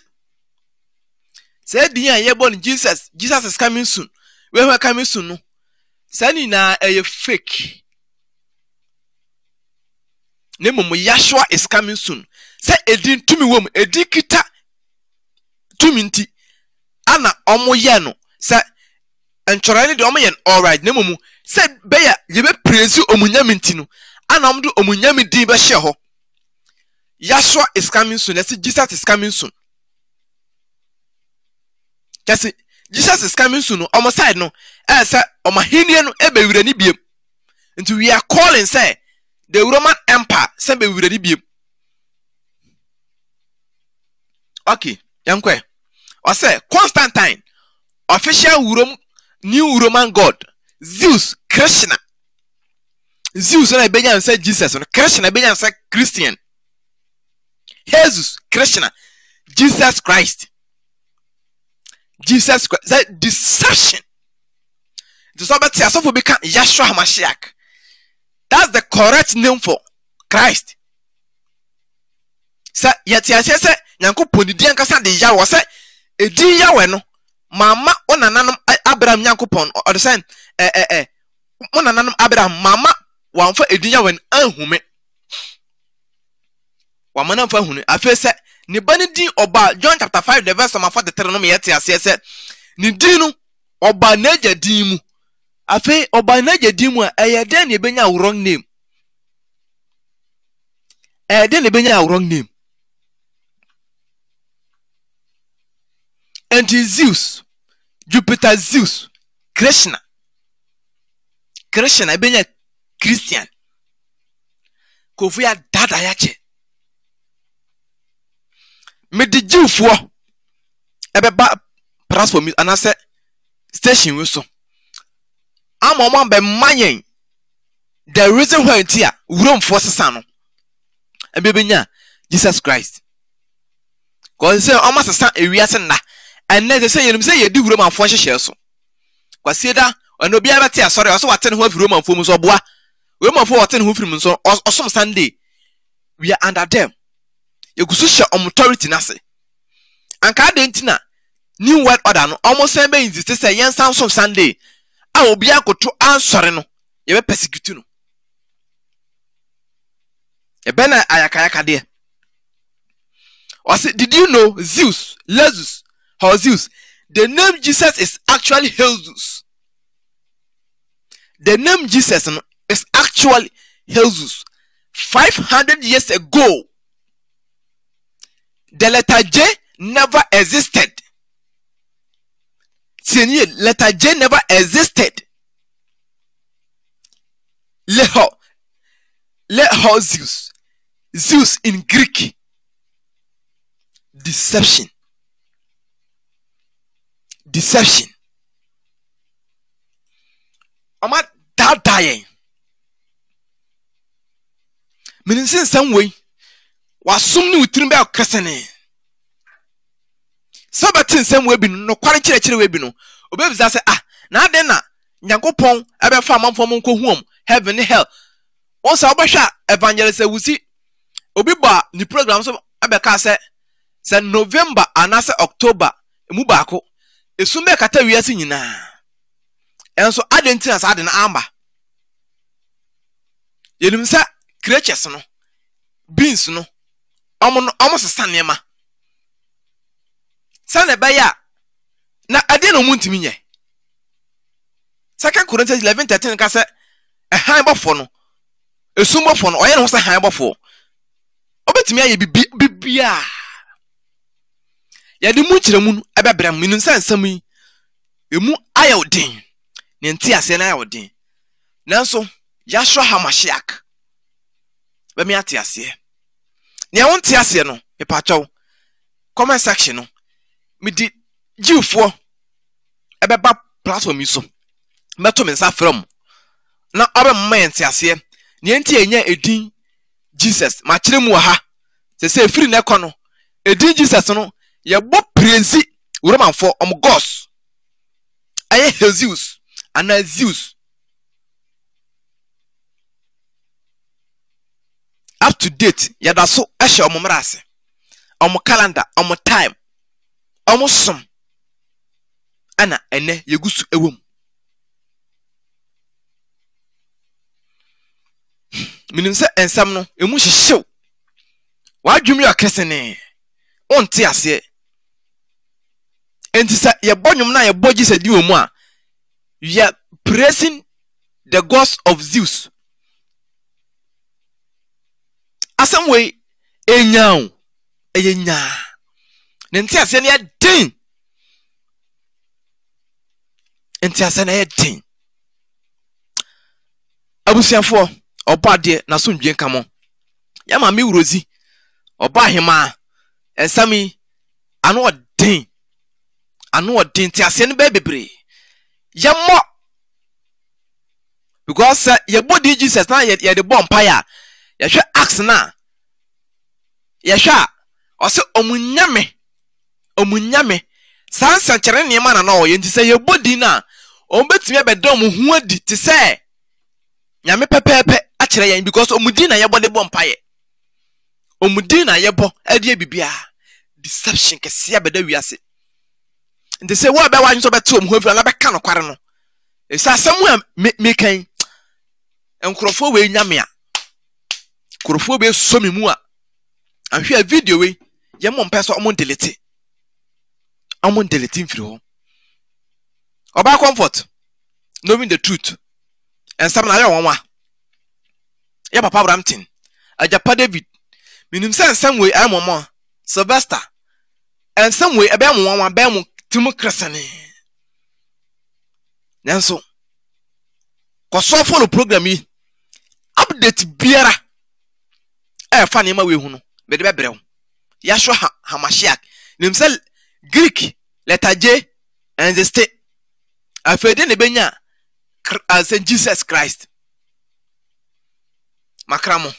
Say the yan ye born Jesus is coming soon. We coming soon no. Say ni na fake. Name Yahshua is coming soon. Say edin to me wom edi kita to minti ana omo ye no. Say enchorani de omo yen all right name mu say beya ye be praise omunyamenti no ana omdo omunyami din be hye ho. Yahshua is coming soon. Let's see, Jesus is coming soon. Just Jesus is coming soon. On my side no. Say on my Hindian ebe wirani biem. Until we are calling say the Roman Empire say be wirani biem. Okay, yankwe. Or say Constantine, official new Roman god Zeus Krishna. Zeus na benyan say Jesus no Krishna benyan say Christian. Jesus Krishna Jesus Christ that deception. Somebody as for become Yahshua HaMashiach. That's the correct name for Christ. Say yet say Nyankopon di ankasa de Yahweh say edi Yahweh no mama onananum Abraham Nyankopon or the sign onananum Abraham mama wamfa edi Yahweh anhume wamana fa hunu afi se ne ba ne din oba John chapter 5 the verse number 43 no me yete ase se ne din no oba naja din mu afi oba naja din mu a den ne benya wrong name den ne benya wrong name and Zeus Jupiter Zeus Krishna benya Christian kofu ya dada yache me di jiwfo ebeba transform anase station we so amoma be manyen the reason why tia urom force sano ebebenya Jesus Christ cause say almost san ewiase na and they say yenim say yedi urom afo hyehyɛ so kwase da ono bia beti asori oso wate ne ho afiri roman fom so boa roman fo wate ne ho firi so osom Sunday we are under them yegusu hye authority na se anka de ntina new world order no almost say be insist say yen Samson Sunday a obi akoto ansori no ye be persecute no e be na ayakayaka de did you know Zeus Lezus or Zeus the name Jesus is actually Jesus. The name Jesus is actually Jesus. 500 years ago, the letter J never existed. See, letter J never existed. Leho Zeus. Zeus in Greek. Deception. Ama dying. Meaning some way was soon with Trimble Cassane. Sabatin some way be no quality way be no. Obey that say now then Yanko Pong ever farm from Uncle home, heaven hell. Also Abasha evangelist we see Obiba the programs of Abeka say November and October Mubako. Esumbe kata wiase nyina enso adentina sa de na amba yenim sa creatures no beings no omo sesa nema sa na baya na ade no muntimi nye 2 Corinthians 11:13 ka se han bofo no esumbo fo no oye no sa han bofo obetimi aye bibia ya de mu kire mu ebebra mu nin sansam yi emu ayodin ne nti ase na ayodin nanso Yahshua HaMashiach be mi ate ase ne wonte ase no me pacho comment section no me di jiwfo ebeba platform yi so meto me nsa from na obe mma nte ase ne nti enya edin Jesus ma kire mu ha se free na ekono edin Jesus no ye bo praise Roman for gods aye Jesus and Zeus up to date ya da so ehye omomrase calendar time som ana ene yegusu ewom minim se ensam no emu hyehyew wadwumi akesene onte ase entisa ye bonyum na ye bogi se di omu a you are praising the gods of Zeus asam way enyao eyenya nenti ase na ye din enti ase na ye din abusiafo obade na so ndwen kamo ya ma me wurozi oba hema ensami anu odin ti ase ne bebre yemo because ye body Jesus na ye the bomb empire ye hwe axe na ye hwe o se omunyame sansa kere ne ma na no ye nti se ye body na o betimi abedom hu adi ti se nyame pepepe a kere ye because omudi na ye body bomb empire omudi na ye bo ade bibia deception kese abeda wiase nti se wo be wanso beto omhu afira na beka no kware no esa asemu a mekan enkrofo we nyame a krofo be so me mu a ahwe video we ye mo mpɛ so ɔmo delete mfiri hɔ Oba comfort knowing the truth and some na yɛ wɔn ya papa Brampton ajapa David minim sɛ nsɛm wei ayɛ mɔmɔ Sylvester and some way ɛbɛn mo wɔn bɛn mo timu kresane nanso kɔsɔ follow program yi update biara fa ne ma we hu no be de bɛbrɛw yahwa hamashiak nim sɛ Greek letter J and the state afede ne benya as Jesus Christ makramo